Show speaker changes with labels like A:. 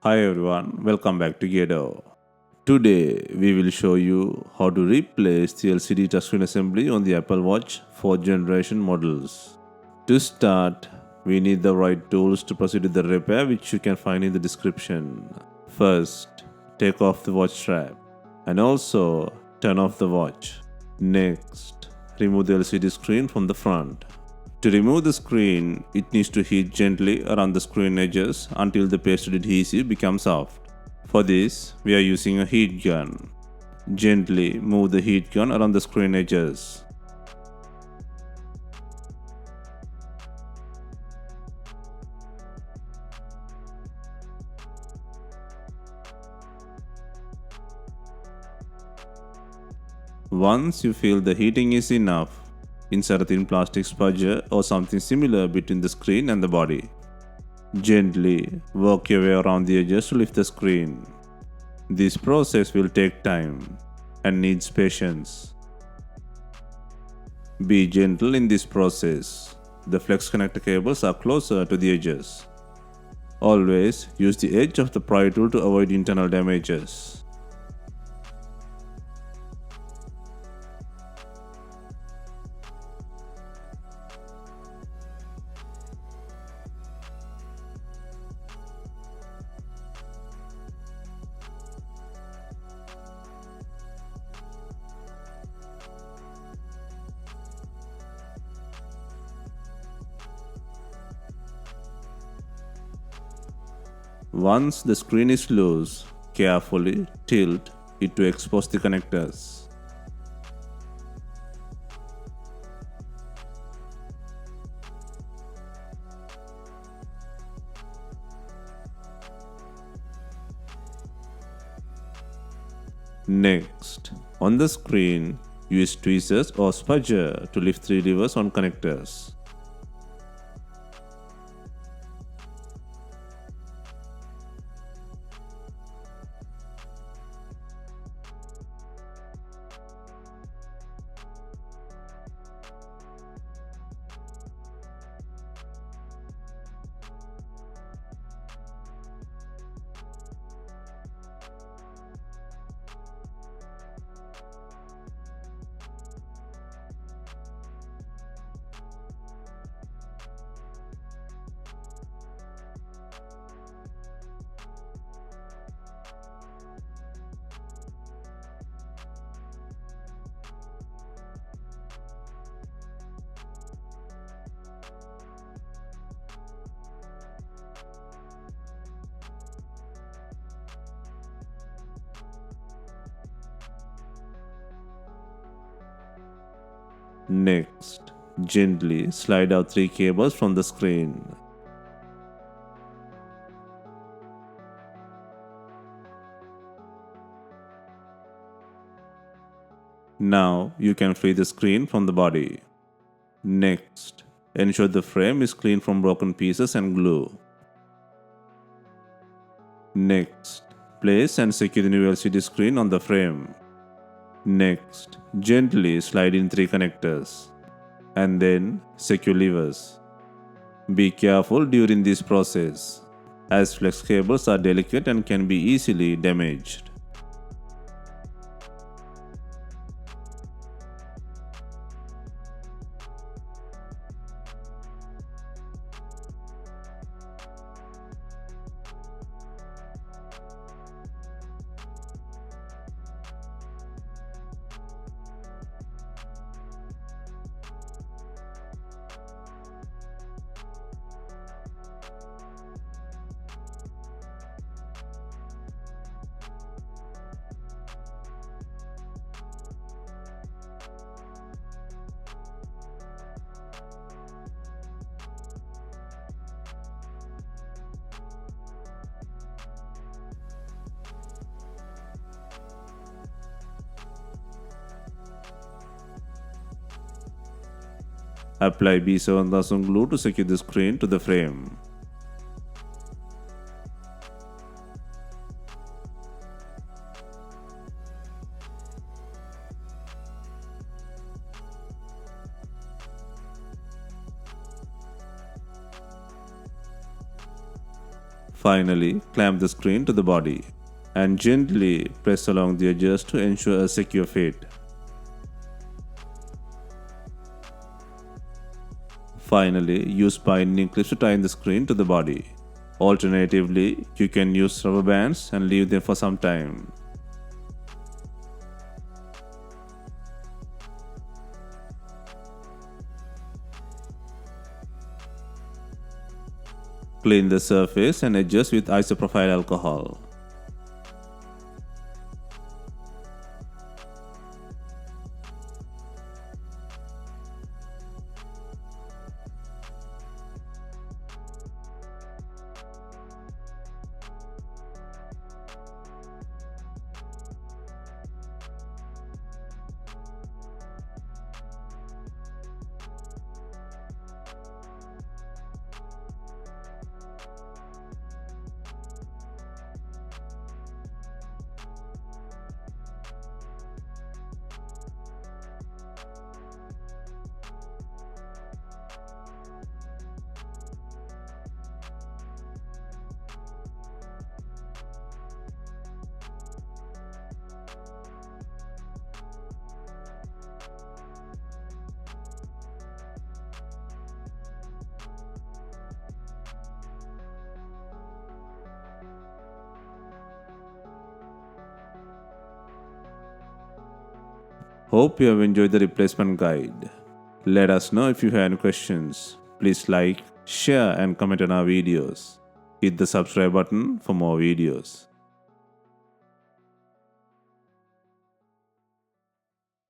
A: Hi everyone, welcome back to DYOR. Today we will show you how to replace the LCD touchscreen assembly on the Apple Watch 4th generation models. To start, we need the right tools to proceed with the repair, which you can find in the description. First, take off the watch strap and also turn off the watch. Next, remove the LCD screen from the front. To remove the screen, it needs to heat gently around the screen edges until the pasted adhesive becomes soft. For this, we are using a heat gun. Gently move the heat gun around the screen edges. Once you feel the heating is enough, insert a thin plastic spudger or something similar between the screen and the body. Gently work your way around the edges to lift the screen. This process will take time and needs patience. Be gentle in this process. The flex connector cables are closer to the edges. Always use the edge of the pry tool to avoid internal damages. Once the screen is loose, carefully tilt it to expose the connectors. Next, on the screen, use tweezers or spudger to lift 3 levers on connectors. Next, gently slide out 3 cables from the screen. Now you can free the screen from the body. Next, ensure the frame is clean from broken pieces and glue. Next, place and secure the new LCD screen on the frame. Next, gently slide in 3 connectors and then secure levers. Be careful during this process, as flex cables are delicate and can be easily damaged. Apply B7000 glue to secure the screen to the frame. Finally, clamp the screen to the body and gently press along the edges to ensure a secure fit. Finally, use binding clips to tie the screen to the body. Alternatively, you can use rubber bands and leave them for some time. Clean the surface and edges with isopropyl alcohol. Hope you have enjoyed the replacement guide. Let us know if you have any questions. Please like, share and comment on our videos. Hit the subscribe button for more videos.